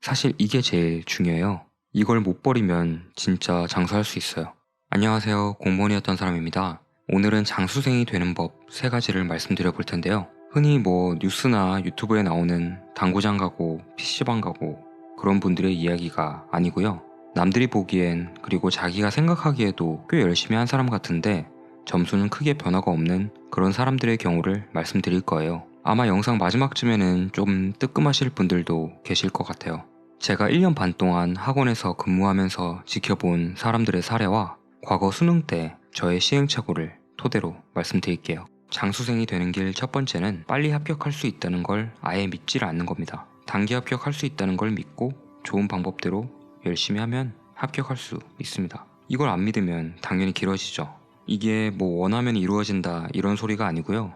사실 이게 제일 중요해요. 이걸 못 버리면 진짜 장수할 수 있어요. 안녕하세요. 공무원이었던 사람입니다. 오늘은 장수생이 되는 법 3가지를 말씀드려 볼 텐데요. 흔히 뉴스나 유튜브에 나오는 당구장 가고 PC방 가고 그런 분들의 이야기가 아니고요. 남들이 보기엔 그리고 자기가 생각하기에도 꽤 열심히 한 사람 같은데 점수는 크게 변화가 없는 그런 사람들의 경우를 말씀드릴 거예요. 아마 영상 마지막쯤에는 좀 뜨끔하실 분들도 계실 것 같아요. 제가 1년 반 동안 학원에서 근무하면서 지켜본 사람들의 사례와 과거 수능 때 저의 시행착오를 토대로 말씀드릴게요. 장수생이 되는 길 첫 번째는 빨리 합격할 수 있다는 걸 아예 믿지를 않는 겁니다. 단기 합격할 수 있다는 걸 믿고 좋은 방법대로 열심히 하면 합격할 수 있습니다. 이걸 안 믿으면 당연히 길어지죠. 이게 원하면 이루어진다 이런 소리가 아니고요.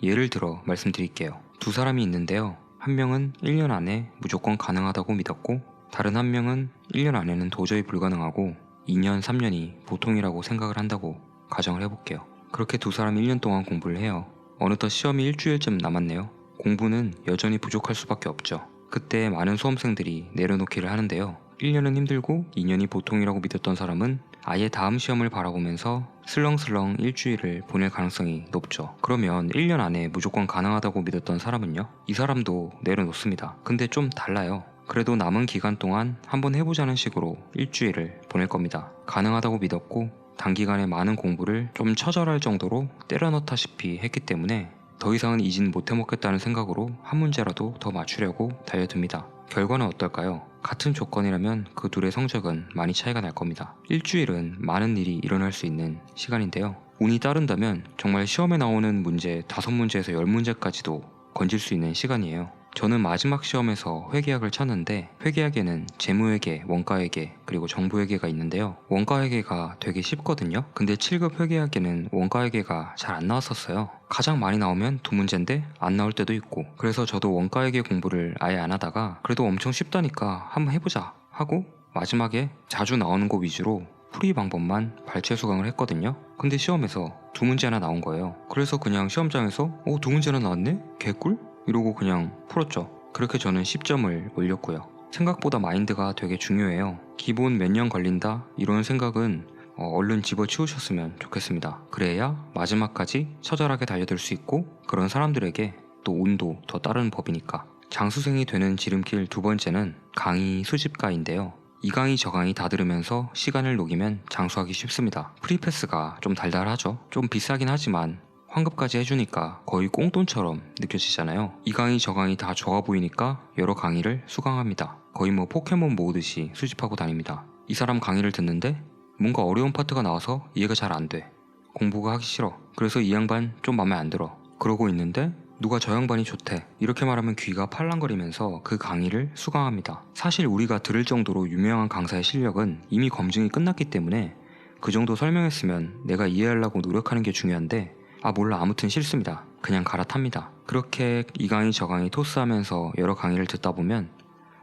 예를 들어 말씀드릴게요. 두 사람이 있는데요. 한 명은 1년 안에 무조건 가능하다고 믿었고 다른 한 명은 1년 안에는 도저히 불가능하고 2년, 3년이 보통이라고 생각을 한다고 가정을 해볼게요. 그렇게 두 사람이 1년 동안 공부를 해요. 어느덧 시험이 일주일쯤 남았네요. 공부는 여전히 부족할 수밖에 없죠. 그때 많은 수험생들이 내려놓기를 하는데요. 1년은 힘들고 2년이 보통이라고 믿었던 사람은 아예 다음 시험을 바라보면서 슬렁슬렁 일주일을 보낼 가능성이 높죠. 그러면 1년 안에 무조건 가능하다고 믿었던 사람은요? 이 사람도 내려놓습니다. 근데 좀 달라요. 그래도 남은 기간 동안 한번 해보자는 식으로 일주일을 보낼 겁니다. 가능하다고 믿었고 단기간에 많은 공부를 좀 처절할 정도로 때려 넣다시피 했기 때문에 더 이상은 이진 못해먹겠다는 생각으로 한 문제라도 더 맞추려고 달려듭니다. 결과는 어떨까요? 같은 조건이라면 그 둘의 성적은 많이 차이가 날 겁니다. 일주일은 많은 일이 일어날 수 있는 시간인데요. 운이 따른다면 정말 시험에 나오는 문제 5문제에서 10문제까지도 건질 수 있는 시간이에요. 저는 마지막 시험에서 회계학을 쳤는데 회계학에는 재무회계, 원가회계, 그리고 정보회계가 있는데요. 원가회계가 되게 쉽거든요. 근데 7급 회계학에는 원가회계가 잘 안 나왔었어요. 가장 많이 나오면 2문제인데 안 나올 때도 있고 그래서 저도 원가회계 공부를 아예 안 하다가 그래도 엄청 쉽다니까 한번 해보자 하고 마지막에 자주 나오는 거 위주로 풀이 방법만 발췌 수강을 했거든요. 근데 시험에서 2문제나 나온 거예요. 그래서 그냥 시험장에서 2문제나 나왔네? 개꿀? 이러고 그냥 풀었죠. 그렇게 저는 10점을 올렸고요. 생각보다 마인드가 되게 중요해요. 기본 몇 년 걸린다 이런 생각은 얼른 집어치우셨으면 좋겠습니다. 그래야 마지막까지 처절하게 달려들 수 있고 그런 사람들에게 또 운도 더 따르는 법이니까. 장수생이 되는 지름길 두 번째는 강의 수집가인데요. 이 강의 저 강의 다 들으면서 시간을 녹이면 장수하기 쉽습니다. 프리패스가 좀 달달하죠. 좀 비싸긴 하지만 환급까지 해주니까 거의 꽁돈처럼 느껴지잖아요. 이 강의 저 강의 다 좋아 보이니까 여러 강의를 수강합니다. 거의 포켓몬 모으듯이 수집하고 다닙니다. 이 사람 강의를 듣는데 뭔가 어려운 파트가 나와서 이해가 잘 안 돼. 공부가 하기 싫어. 그래서 이 양반 좀 맘에 안 들어. 그러고 있는데 누가 저 양반이 좋대. 이렇게 말하면 귀가 팔랑거리면서 그 강의를 수강합니다. 사실 우리가 들을 정도로 유명한 강사의 실력은 이미 검증이 끝났기 때문에 그 정도 설명했으면 내가 이해하려고 노력하는 게 중요한데 몰라 아무튼 싫습니다. 그냥 갈아탑니다. 그렇게 이 강의 저 강의 토스하면서 여러 강의를 듣다 보면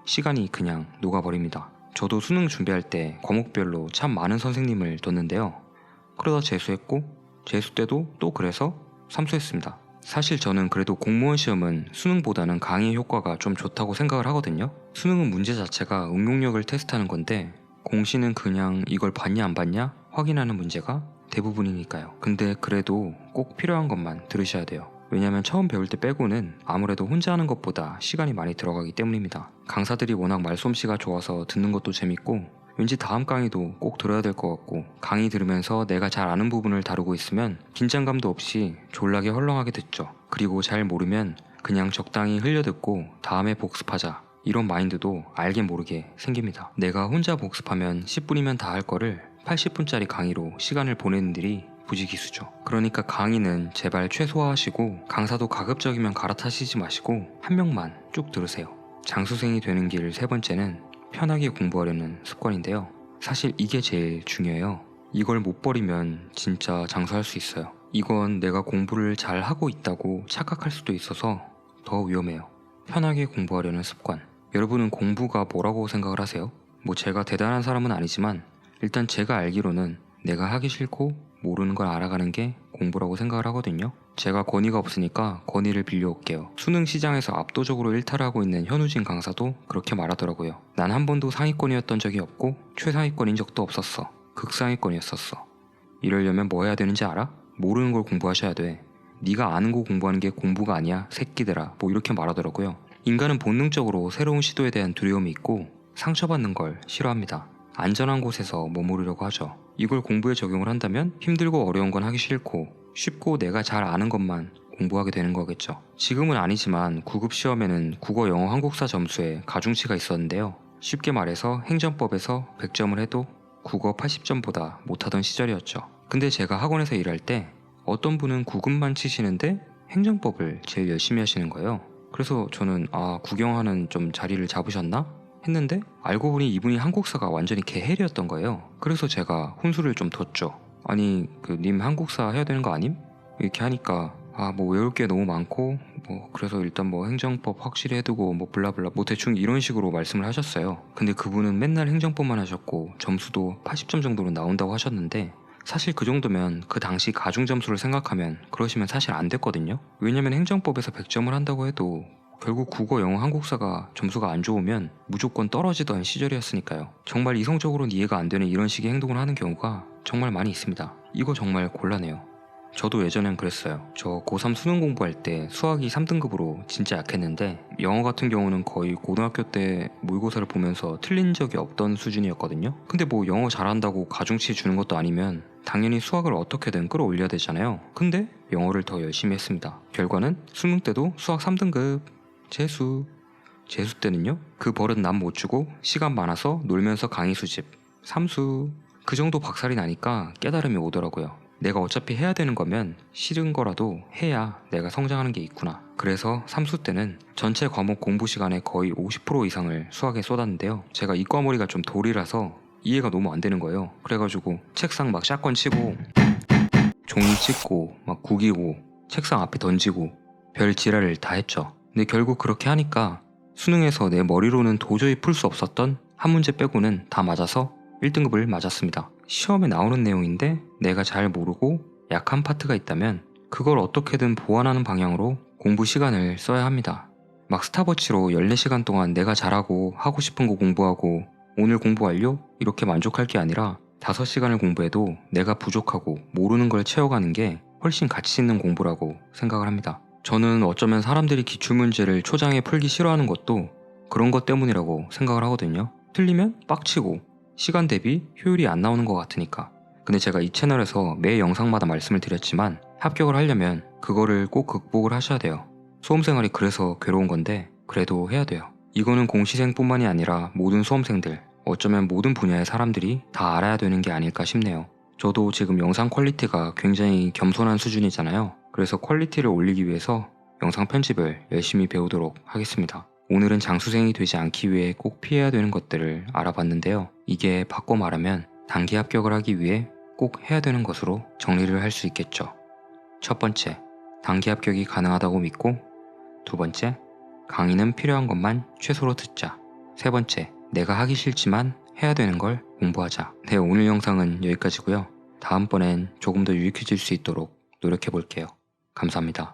시간이 그냥 녹아버립니다. 저도 수능 준비할 때 과목별로 참 많은 선생님을 뒀는데요. 그러다 재수했고 재수 때도 또 그래서 삼수했습니다. 사실 저는 그래도 공무원 시험은 수능보다는 강의 효과가 좀 좋다고 생각을 하거든요. 수능은 문제 자체가 응용력을 테스트하는 건데 공시는 그냥 이걸 봤냐 안 봤냐 확인하는 문제가 대부분이니까요. 근데 그래도 꼭 필요한 것만 들으셔야 돼요. 왜냐면 처음 배울 때 빼고는 아무래도 혼자 하는 것보다 시간이 많이 들어가기 때문입니다. 강사들이 워낙 말솜씨가 좋아서 듣는 것도 재밌고 왠지 다음 강의도 꼭 들어야 될 것 같고 강의 들으면서 내가 잘 아는 부분을 다루고 있으면 긴장감도 없이 졸라게 헐렁하게 듣죠. 그리고 잘 모르면 그냥 적당히 흘려듣고 다음에 복습하자 이런 마인드도 알게 모르게 생깁니다. 내가 혼자 복습하면 10분이면 다 할 거를 80분짜리 강의로 시간을 보내는 일이 부지기수죠. 그러니까 강의는 제발 최소화하시고 강사도 가급적이면 갈아타시지 마시고 한 명만 쭉 들으세요. 장수생이 되는 길 세 번째는 편하게 공부하려는 습관인데요. 사실 이게 제일 중요해요. 이걸 못 버리면 진짜 장수할 수 있어요. 이건 내가 공부를 잘 하고 있다고 착각할 수도 있어서 더 위험해요. 편하게 공부하려는 습관. 여러분은 공부가 뭐라고 생각을 하세요? 제가 대단한 사람은 아니지만 일단 제가 알기로는 내가 하기 싫고 모르는 걸 알아가는 게 공부라고 생각을 하거든요. 제가 권위가 없으니까 권위를 빌려올게요. 수능 시장에서 압도적으로 일탈을 하고 있는 현우진 강사도 그렇게 말하더라고요. 난 한 번도 상위권이었던 적이 없고 최상위권인 적도 없었어. 극상위권이었었어. 이러려면 뭐 해야 되는지 알아? 모르는 걸 공부하셔야 돼. 네가 아는 거 공부하는 게 공부가 아니야 새끼들아, 뭐 이렇게 말하더라고요. 인간은 본능적으로 새로운 시도에 대한 두려움이 있고 상처받는 걸 싫어합니다. 안전한 곳에서 머무르려고 하죠. 이걸 공부에 적용을 한다면 힘들고 어려운 건 하기 싫고 쉽고 내가 잘 아는 것만 공부하게 되는 거겠죠. 지금은 아니지만 9급 시험에는 국어, 영어, 한국사 점수에 가중치가 있었는데요. 쉽게 말해서 행정법에서 100점을 해도 국어 80점보다 못하던 시절이었죠. 근데 제가 학원에서 일할 때 어떤 분은 9급만 치시는데 행정법을 제일 열심히 하시는 거예요. 그래서 저는 구경하는 좀 자리를 잡으셨나? 했는데 알고 보니 이분이 한국사가 완전히 개헬이었던 거예요. 그래서 제가 훈수를 좀 뒀죠. 아니 님 한국사 해야 되는 거 아님? 이렇게 하니까 뭐 외울 게 너무 많고 그래서 일단 뭐 행정법 확실히 해두고 뭐 블라블라 뭐 대충 이런 식으로 말씀을 하셨어요. 근데 그분은 맨날 행정법만 하셨고 점수도 80점 정도로 나온다고 하셨는데 사실 그 정도면 그 당시 가중 점수를 생각하면 그러시면 사실 안 됐거든요. 왜냐면 행정법에서 100점을 한다고 해도 결국 국어, 영어, 한국사가 점수가 안 좋으면 무조건 떨어지던 시절이었으니까요. 정말 이성적으로는 이해가 안 되는 이런 식의 행동을 하는 경우가 정말 많이 있습니다. 이거 정말 곤란해요. 저도 예전엔 그랬어요. 저 고3 수능 공부할 때 수학이 3등급으로 진짜 약했는데 영어 같은 경우는 거의 고등학교 때 모의고사를 보면서 틀린 적이 없던 수준이었거든요. 근데 뭐 영어 잘한다고 가중치 주는 것도 아니면 당연히 수학을 어떻게든 끌어올려야 되잖아요. 근데 영어를 더 열심히 했습니다. 결과는 수능 때도 수학 3등급 재수 때는요 그 버릇 남 못 주고 시간 많아서 놀면서 강의 수집 삼수 그 정도 박살이 나니까 깨달음이 오더라고요. 내가 어차피 해야 되는 거면 싫은 거라도 해야 내가 성장하는 게 있구나. 그래서 삼수 때는 전체 과목 공부 시간의 거의 50% 이상을 수학에 쏟았는데요. 제가 이과머리가 좀 돌이라서 이해가 너무 안 되는 거예요. 그래가지고 책상 막 샷건 치고 종이 찍고 막 구기고 책상 앞에 던지고 별 지랄을 다 했죠. 근데 결국 그렇게 하니까 수능에서 내 머리로는 도저히 풀 수 없었던 한 문제 빼고는 다 맞아서 1등급을 맞았습니다. 시험에 나오는 내용인데 내가 잘 모르고 약한 파트가 있다면 그걸 어떻게든 보완하는 방향으로 공부 시간을 써야 합니다. 막 스탑워치로 14시간 동안 내가 잘하고 하고 싶은 거 공부하고 오늘 공부 완료? 이렇게 만족할 게 아니라 5시간을 공부해도 내가 부족하고 모르는 걸 채워가는 게 훨씬 가치 있는 공부라고 생각을 합니다. 저는 어쩌면 사람들이 기출문제를 초장에 풀기 싫어하는 것도 그런 것 때문이라고 생각을 하거든요. 틀리면 빡치고 시간 대비 효율이 안 나오는 것 같으니까. 근데 제가 이 채널에서 매 영상마다 말씀을 드렸지만 합격을 하려면 그거를 꼭 극복을 하셔야 돼요. 수험생활이 그래서 괴로운 건데 그래도 해야 돼요. 이거는 공시생뿐만이 아니라 모든 수험생들, 어쩌면 모든 분야의 사람들이 다 알아야 되는 게 아닐까 싶네요. 저도 지금 영상 퀄리티가 굉장히 겸손한 수준이잖아요. 그래서 퀄리티를 올리기 위해서 영상 편집을 열심히 배우도록 하겠습니다. 오늘은 장수생이 되지 않기 위해 꼭 피해야 되는 것들을 알아봤는데요. 이게 바꿔 말하면 단기 합격을 하기 위해 꼭 해야 되는 것으로 정리를 할 수 있겠죠. 첫 번째, 단기 합격이 가능하다고 믿고, 두 번째, 강의는 필요한 것만 최소로 듣자. 세 번째, 내가 하기 싫지만 해야 되는 걸 공부하자. 네, 오늘 영상은 여기까지고요. 다음번엔 조금 더 유익해질 수 있도록 노력해 볼게요. 감사합니다.